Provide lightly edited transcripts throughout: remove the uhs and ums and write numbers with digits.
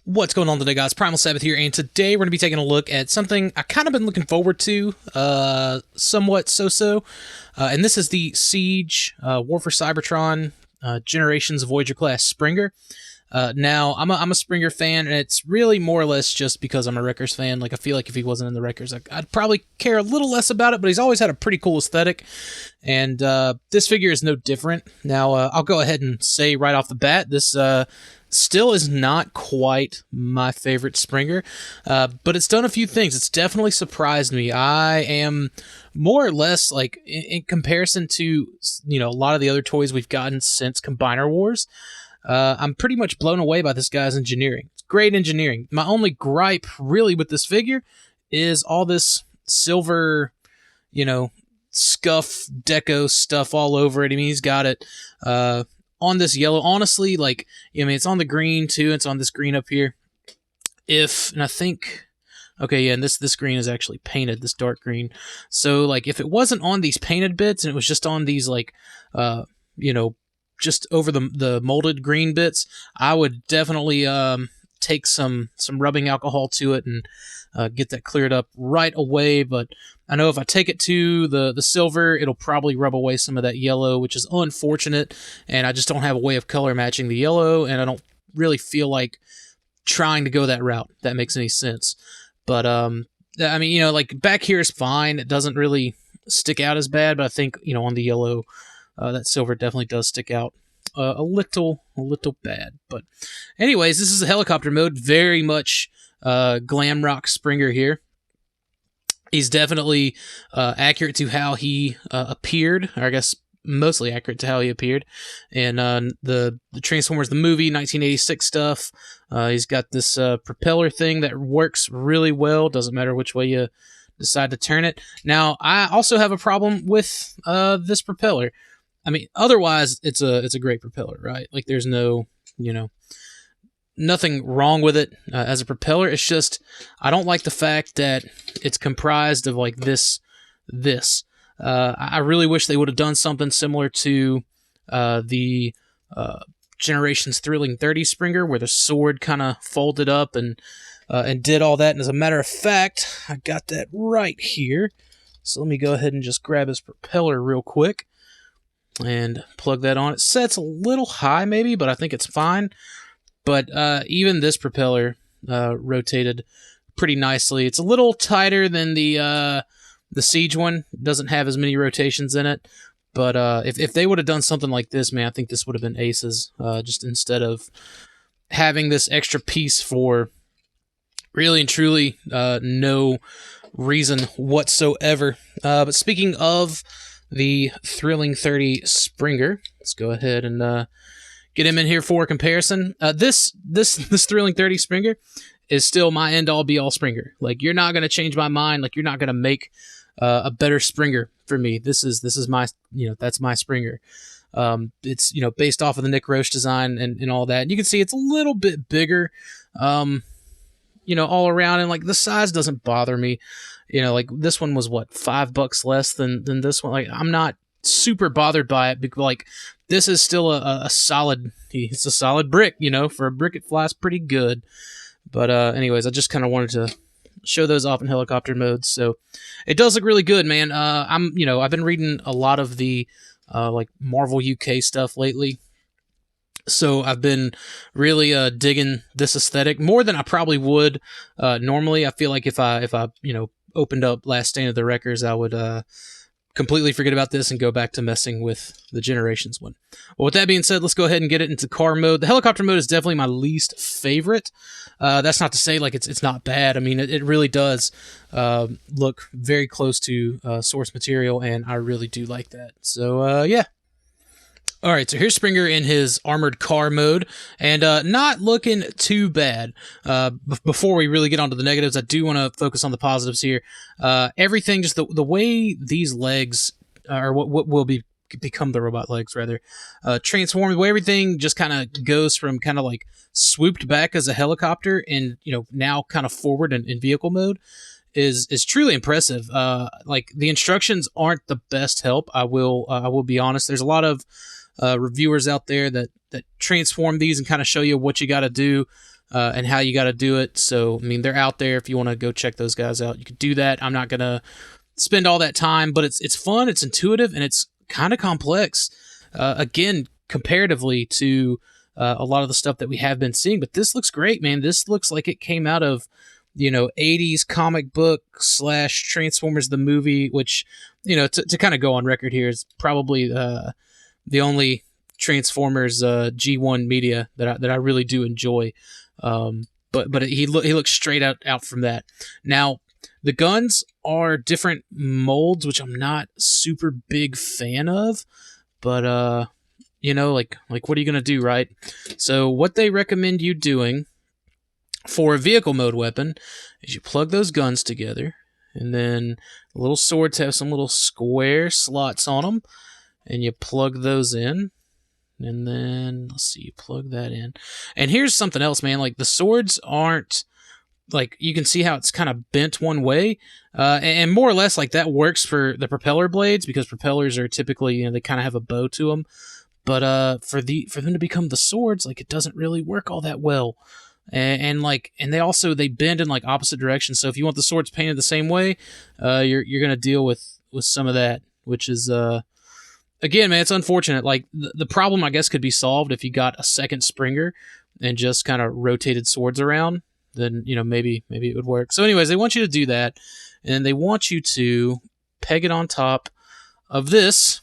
What's going on today, guys? Primal Sabbath here, and today we're going to be taking a look at something I kind of been looking forward to, somewhat so-so, and this is the Siege War for Cybertron Generations Voyager class Springer. Now, I'm a Springer fan, and it's really more or less just because I'm a Wreckers fan. Like, I feel like if he wasn't in the Wreckers, I'd probably care a little less about it, but he's always had a pretty cool aesthetic, and this figure is no different. Now, I'll go ahead and say right off the bat, this still is not quite my favorite Springer, but it's done a few things. It's definitely surprised me. I am more or less, like, in comparison to, a lot of the other toys we've gotten since Combiner Wars, I'm pretty much blown away by this guy's engineering. It's great engineering. My only gripe, really, with this figure is all this silver, scuff deco stuff all over it. I mean, he's got it on this yellow. Honestly, like, it's on the green, too. It's on this green up here. And I think... Okay, yeah, and this green is actually painted, this dark green. So, like, if it wasn't on these painted bits and it was just on these, like, just over the molded green bits, I would definitely take some rubbing alcohol to it and get that cleared up right away. But I know if I take it to the silver, it'll probably rub away some of that yellow, which is unfortunate, and I just don't have a way of color matching the yellow, and I don't really feel like trying to go that route, if that makes any sense. But, I mean, like, back here is fine. It doesn't really stick out as bad, but I think, on the yellow, that silver definitely does stick out a little bad. But anyways, this is a helicopter mode, very much glam rock Springer here. He's definitely accurate to how he appeared, or I guess mostly accurate to how he appeared. And the Transformers, the movie, 1986 stuff, he's got this propeller thing that works really well. Doesn't matter which way you decide to turn it. Now, I also have a problem with this propeller. I mean, otherwise, it's a great propeller, right? Like, there's no, nothing wrong with it as a propeller. It's just, I don't like the fact that it's comprised of, like, this. I really wish they would have done something similar to the Generations Thrilling 30 Springer, where the sword kind of folded up and did all that. And as a matter of fact, I got that right here. So let me go ahead and just grab his propeller real quick and plug that on. It sets a little high maybe, but I think it's fine. But even this propeller rotated pretty nicely. It's a little tighter than the Siege one. It doesn't have as many rotations in it. But if they would have done something like this, man, I think this would have been aces. Just instead of having this extra piece for really and truly no reason whatsoever. But speaking of the Thrilling 30 Springer, let's go ahead and get him in here for comparison. This Thrilling 30 Springer is still my end-all be-all Springer. Like, you're not going to change my mind. Like, you're not going to make a better Springer for me. This is my, that's my Springer. It's, based off of the Nick Roche design and all that. And you can see it's a little bit bigger, all around, and, like, the size doesn't bother me. Like, this one was, what, $5 less than this one? Like, I'm not super bothered by it, because, like, this is still a solid, it's a solid brick, for a brick it flies pretty good. But anyways, I just kind of wanted to show those off in helicopter modes. So it does look really good, man. I've been reading a lot of the like Marvel UK stuff lately. So I've been really digging this aesthetic more than I probably would normally. I feel like if I opened up Last Stand of the Wreckers, I would completely forget about this and go back to messing with the Generations one. Well, with that being said, let's go ahead and get it into car mode. The helicopter mode is definitely my least favorite. That's not to say, like, it's not bad. I mean, it really does look very close to source material, and I really do like that. So, yeah. All right, so here's Springer in his armored car mode, and not looking too bad. Before we really get onto the negatives, I do want to focus on the positives here. Everything, just the way these legs, or what will become the robot legs, rather, transform, the way everything just kind of goes from kind of like swooped back as a helicopter and, now kind of forward in vehicle mode is truly impressive. Like, the instructions aren't the best help. I will be honest. There's a lot of reviewers out there that transform these and kind of show you what you got to do and how you got to do it. So, I mean, they're out there. If you want to go check those guys out, you could do that. I'm not going to spend all that time, but it's fun, it's intuitive, and it's kind of complex. Again, comparatively to a lot of the stuff that we have been seeing. But this looks great, man. This looks like it came out of, 80s comic book / Transformers the movie, which, to kind of go on record here, is probably the only Transformers G1 media that I really do enjoy. But he looks straight out from that. Now, the guns are different molds, which I'm not super big fan of, but like what are you gonna do, right? So what they recommend you doing for a vehicle mode weapon is you plug those guns together, and then the little swords have some little square slots on them, and you plug those in. And then, let's see, you plug that in. And here's something else, man. Like, the swords aren't, like, you can see how it's kind of bent one way. And more or less, like, that works for the propeller blades, because propellers are typically, they kind of have a bow to them. But for them to become the swords, like, it doesn't really work all that well. And they bend in, like, opposite directions. So if you want the swords painted the same way, you're going to deal with some of that, which is... Again, man, it's unfortunate. Like, the problem, I guess, could be solved if you got a second Springer and just kind of rotated swords around. Then, maybe it would work. So anyways, they want you to do that, and they want you to peg it on top of this,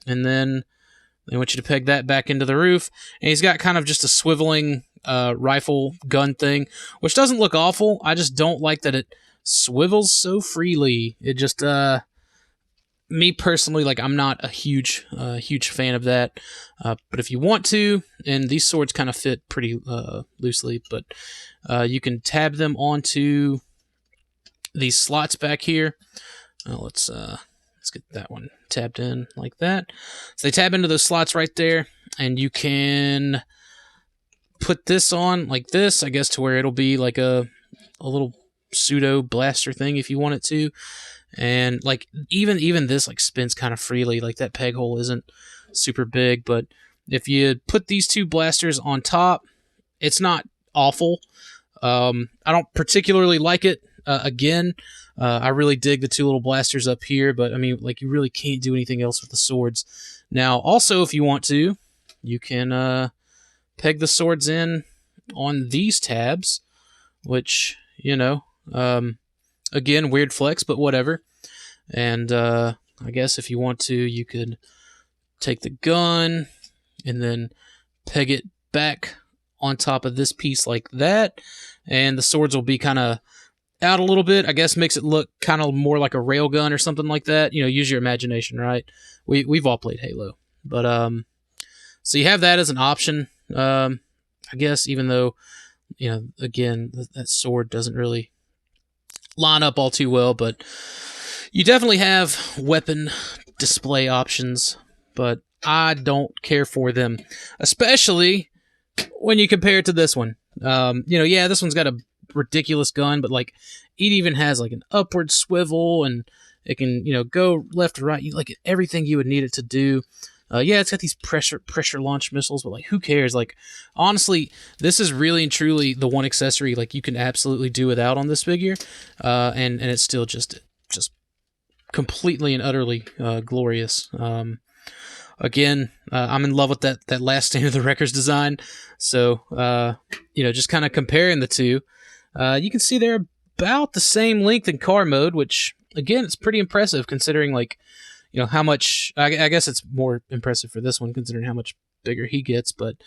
and then they want you to peg that back into the roof. And he's got kind of just a swiveling rifle gun thing, which doesn't look awful. I just don't like that it swivels so freely. It just... me personally, like, I'm not a huge fan of that. But if you want to, and these swords kind of fit pretty loosely, but you can tab them onto these slots back here. Let's get that one tabbed in like that. So they tab into those slots right there, and you can put this on like this, I guess, to where it'll be like a little pseudo blaster thing if you want it to. And like even this like spins kind of freely. Like, that peg hole isn't super big, but if you put these two blasters on top, it's not awful. I don't particularly like it. I really dig the two little blasters up here, but I mean, like, you really can't do anything else with the swords. Now, also, if you want to, you can peg the swords in on these tabs, which, again, weird flex, but whatever. And I guess if you want to, you could take the gun and then peg it back on top of this piece like that. And the swords will be kind of out a little bit. I guess makes it look kind of more like a railgun or something like that. Use your imagination, right? We've all played Halo. But so you have that as an option. I guess, even though, again, that sword doesn't really line up all too well, but you definitely have weapon display options, but I don't care for them, especially when you compare it to this one. This one's got a ridiculous gun, but like, it even has like an upward swivel, and it can, go left to right, like everything you would need it to do. It's got these pressure launch missiles, but like, who cares? Like, honestly, this is really and truly the one accessory like you can absolutely do without on this figure, and it's still just completely and utterly glorious. Again, I'm in love with that last Stand of the Wreckers design. So just kind of comparing the two, you can see they're about the same length in car mode, which again, it's pretty impressive considering like, how much, I guess it's more impressive for this one considering how much bigger he gets, but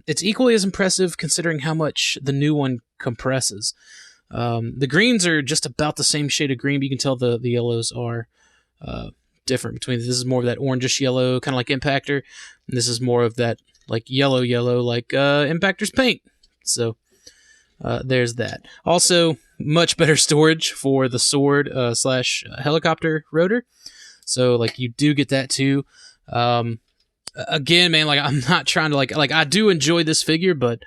it's equally as impressive considering how much the new one compresses. The greens are just about the same shade of green, but you can tell the yellows are different between. This is more of that orangish yellow, kind of like Impactor, and this is more of that like yellow like Impactor's paint. So there's that. Also, much better storage for the sword / helicopter rotor. So, like, you do get that, too. Again, man, like, I'm not trying to, like, I do enjoy this figure, but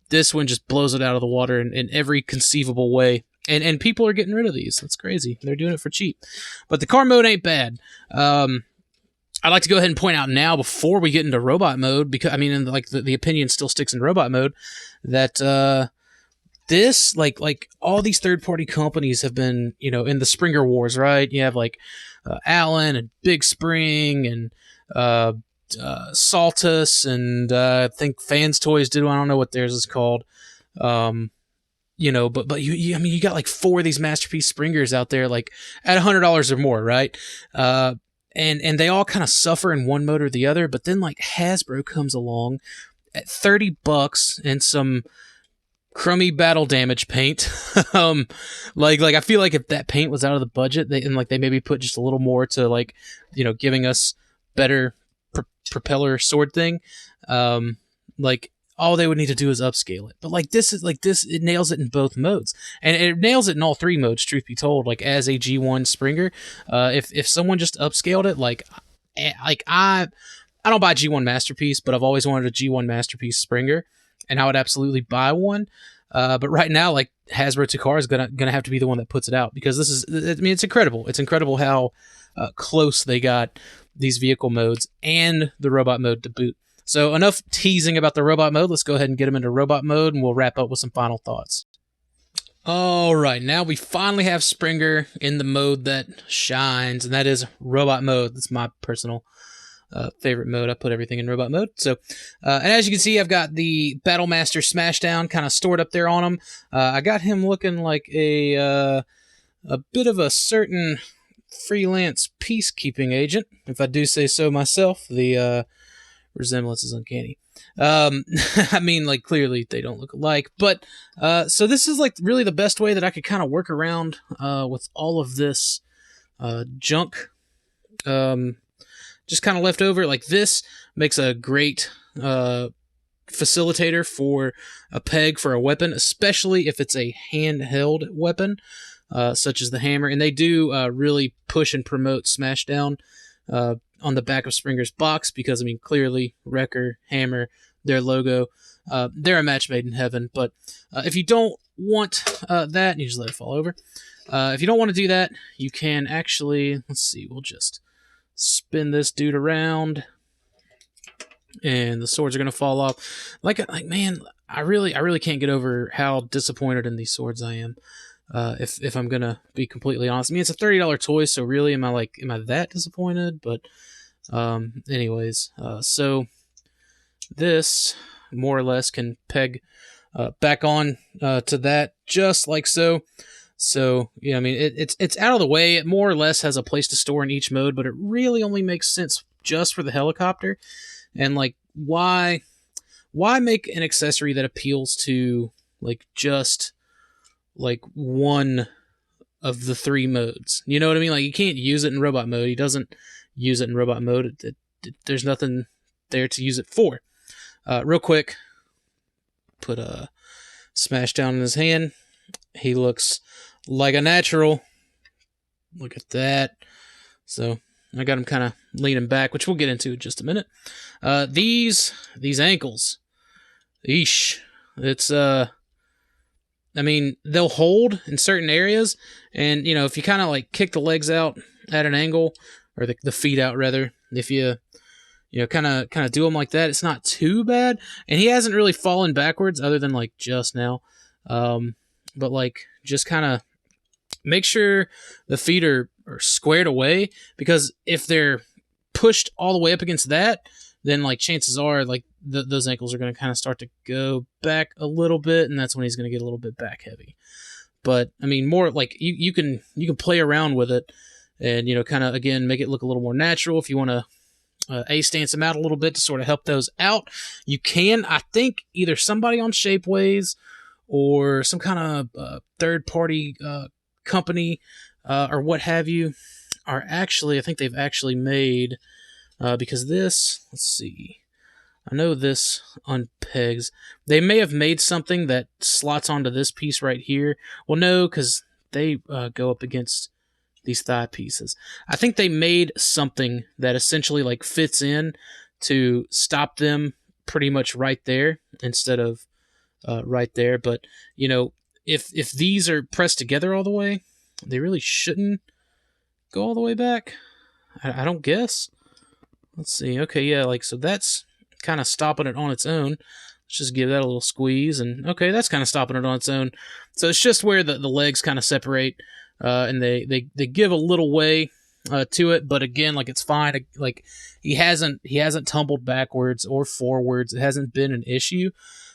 this one just blows it out of the water in every conceivable way. And people are getting rid of these. That's crazy. They're doing it for cheap. But the car mode ain't bad. I'd like to go ahead and point out now, before we get into robot mode, because, I mean, like, the opinion still sticks in robot mode, that this, like all these third-party companies have been, in the Springer Wars, right? You have like Allen and Big Spring and Saltus, and I think Fans Toys did one. I don't know what theirs is called. But you I mean, you got like 4 of these Masterpiece Springers out there, like at $100 or more, right? And they all kind of suffer in one mode or the other. But then like Hasbro comes along at $30 and some crummy battle damage paint. Like I feel like if that paint was out of the budget, they maybe put just a little more to like, giving us better propeller sword thing. Like all they would need to do is upscale it. But like this, it nails it in both modes, and it nails it in all 3 modes. Truth be told, like as a G1 Springer, if someone just upscaled it, like I don't buy G1 Masterpiece, but I've always wanted a G1 Masterpiece Springer, and I would absolutely buy one. But right now, like Hasbro Takara is gonna have to be the one that puts it out, because this is, I mean, it's incredible. It's incredible how close they got these vehicle modes and the robot mode to boot. So enough teasing about the robot mode. Let's go ahead and get them into robot mode, and we'll wrap up with some final thoughts. All right, now we finally have Springer in the mode that shines, and that is robot mode. That's my personal favorite mode. I put everything in robot mode. So, and as you can see, I've got the Battlemaster Smashdown kind of stored up there on him. I got him looking like a bit of a certain freelance peacekeeping agent, if I do say so myself. The resemblance is uncanny. I mean, like, clearly they don't look alike, but so this is like really the best way that I could kind of work around with all of this junk just kind of left over. Like, this makes a great facilitator for a peg for a weapon, especially if it's a handheld weapon, such as the hammer. And they do really push and promote Smashdown on the back of Springer's box, because, I mean, clearly Wrecker, Hammer, their logo, they're a match made in heaven. But if you don't want that, you just let it fall over. If you don't want to do that, you can actually, let's see, we'll just spin this dude around, and the swords are going to fall off. Like, man, I really can't get over how disappointed in these swords I am. If I'm gonna be completely honest, I mean, it's a $30 toy, so really, am I that disappointed? But anyways, so this more or less can peg back on to that, just like so. So, yeah, I mean, it's out of the way. It more or less has a place to store in each mode, but it really only makes sense just for the helicopter. And like, why make an accessory that appeals to like just like one of the 3 modes? You know what I mean? Like, you can't use it in robot mode. He doesn't use it in robot mode. There's nothing there to use it for. Real quick, put a Smashdown in his hand. He looks like a natural. Look at that. So I got him kind of leaning back, which we'll get into in just a minute. These ankles, eesh. It's I mean, they'll hold in certain areas, and if you kind of like kick the legs out at an angle, or the feet out rather, if you kind of do them like that, it's not too bad. And he hasn't really fallen backwards other than like just now. But like, just kind of make sure the feet are squared away, because if they're pushed all the way up against that, then like chances are like those ankles are going to kind of start to go back a little bit, and that's when he's going to get a little bit back heavy. But I mean, more like you can play around with it, and kind of again make it look a little more natural. If you want to stance them out a little bit to sort of help those out, you can. I think either somebody on Shapeways or some kind of third-party company or what have you are actually, I think they've actually made, because this, let's see, I know this unpegs. They may have made something that slots onto this piece right here. Well, no, because they go up against these thigh pieces. I think they made something that essentially like fits in to stop them pretty much right there instead of right there. But if these are pressed together all the way, they really shouldn't go all the way back. I don't guess. Let's see. Okay, yeah, like, so that's kind of stopping it on its own. Let's just give that a little squeeze, and okay, that's kind of stopping it on its own. So it's just where the legs kind of separate, and they give a little way to it, but again, like it's fine. Like he hasn't tumbled backwards or forwards. It hasn't been an issue.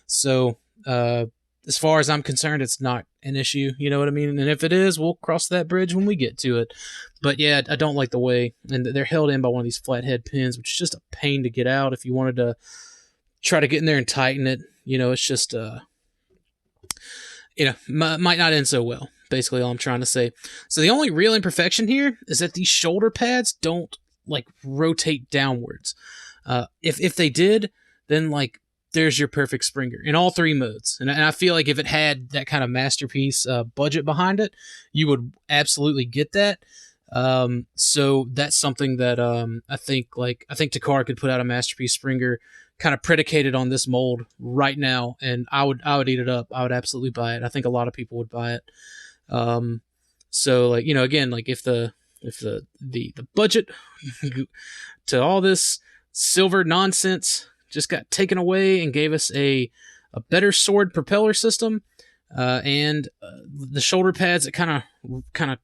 So as far as I'm concerned, it's not an issue. You know what I mean? And if it is, we'll cross that bridge when we get to it. But yeah, I don't like the way, and they're held in by one of these flathead pins, which is just a pain to get out if you wanted to try to get in there and tighten it. You know, it's just might not end so well. Basically, all I'm trying to say. So the only real imperfection here is that these shoulder pads don't like rotate downwards. If they did, then like there's your perfect Springer in all three modes. And I feel like if it had that kind of masterpiece budget behind it, you would absolutely get that. So that's something that I think Takara could put out a masterpiece Springer kind of predicated on this mold right now, and I would eat it up. I would absolutely buy it. I think a lot of people would buy it. So like, again, like if the budget to all this silver nonsense just got taken away and gave us a better sword propeller system, and the shoulder pads that kind of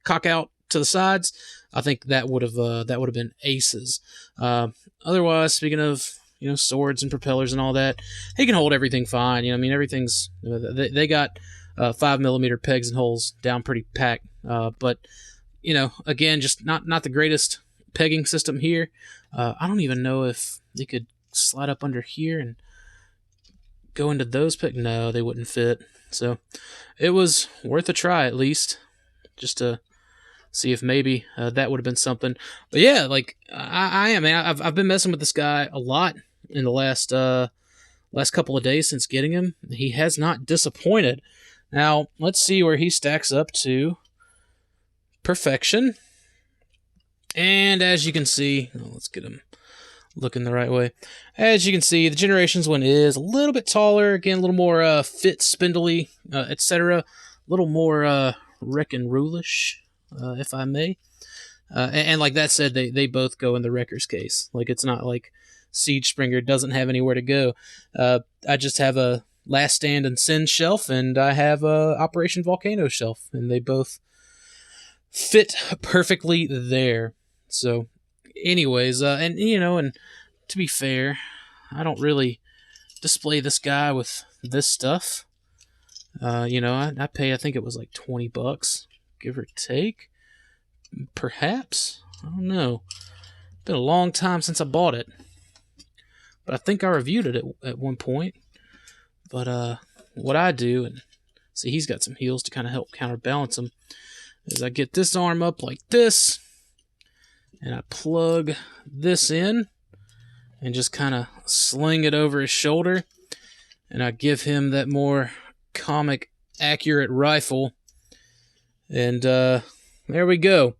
cock out to the sides, I think that would have been aces. Otherwise, speaking of swords and propellers and all that, he can hold everything fine. Everything's they got 5mm pegs and holes down pretty packed. But again, just not the greatest pegging system here. I don't even know if they could slide up under here and go into those pegs. No, they wouldn't fit. So it was worth a try at least, just to see if maybe that would have been something. But yeah, like I am, man. I've been messing with this guy a lot in the last couple of days since getting him. He has not disappointed. Now, let's see where he stacks up to perfection. And as you can see, let's get him looking the right way. As you can see, the Generations one is a little bit taller. Again, a little more fit, spindly, etc. A little more wreck and rulish, if I may. And like that said, they both go in the Wrecker's case. Like, it's not like Siege Springer doesn't have anywhere to go. I just have a Last Stand and Sin shelf, and I have a Operation Volcano shelf, and they both fit perfectly there. So, anyways, and to be fair, I don't really display this guy with this stuff. I pay, I think it was like $20, give or take. Perhaps, I don't know. Been a long time since I bought it, but I think I reviewed it at one point. But what I do, and see, he's got some heels to kind of help counterbalance him, is I get this arm up like this, and I plug this in and just kind of sling it over his shoulder, and I give him that more comic accurate rifle, and there we go.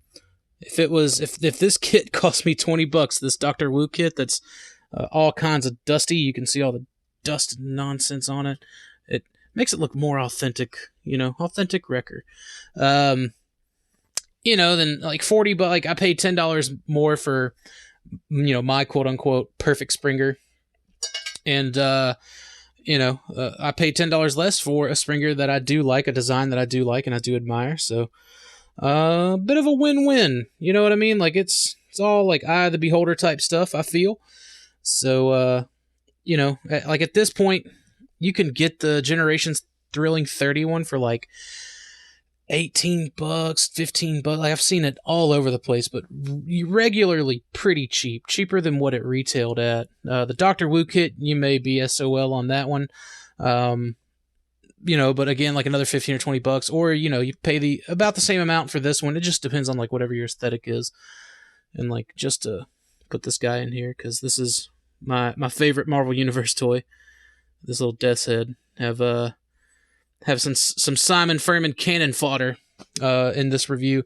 If this kit cost me $20, this Dr. Wu kit that's all kinds of dusty, you can see all the dust and nonsense on it. It makes it look more authentic, authentic Wrecker. Then like $40, like I paid $10 more for, my quote unquote perfect Springer, and I paid $10 less for a Springer that I do like, a design that I do like and I do admire. So a bit of a win-win. You know what I mean? Like it's all like eye of the beholder type stuff, I feel. So like at this point, you can get the Generations Thrilling 31 for like $18, $15. Like I've seen it all over the place, but regularly pretty cheap, cheaper than what it retailed at. The Dr. Wu kit, you may be SOL on that one. But again, like another $15 or $20, or you pay about the same amount for this one. It just depends on like whatever your aesthetic is. And like just to put this guy in here, because this is my favorite Marvel Universe toy. This little Death's Head. Have some Simon Furman cannon fodder in this review.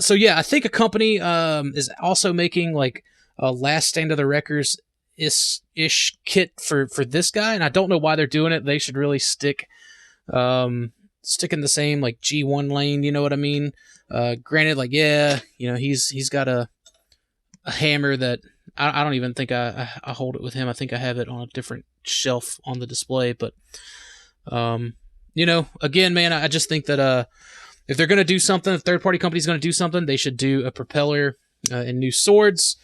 So yeah, I think a company is also making like a Last Stand of the Wreckers ish kit for this guy, and I don't know why they're doing it. They should really stick in the same like G1 lane. You know what I mean? Granted, like he's got a hammer that I don't even think I hold it with him. I think I have it on a different shelf on the display. But you know, again, man, I just think that if they're going to do something, if third-party company's going to do something, they should do a propeller and new swords,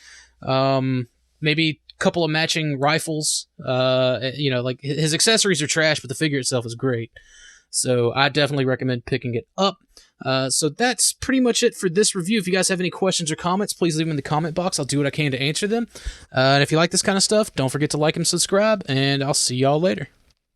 maybe a couple of matching rifles. You know, like his accessories are trash, but the figure itself is great. So I definitely recommend picking it up. So that's pretty much it for this review. If you guys have any questions or comments, please leave them in the comment box. I'll do what I can to answer them. And if you like this kind of stuff, don't forget to like and subscribe, and I'll see y'all later.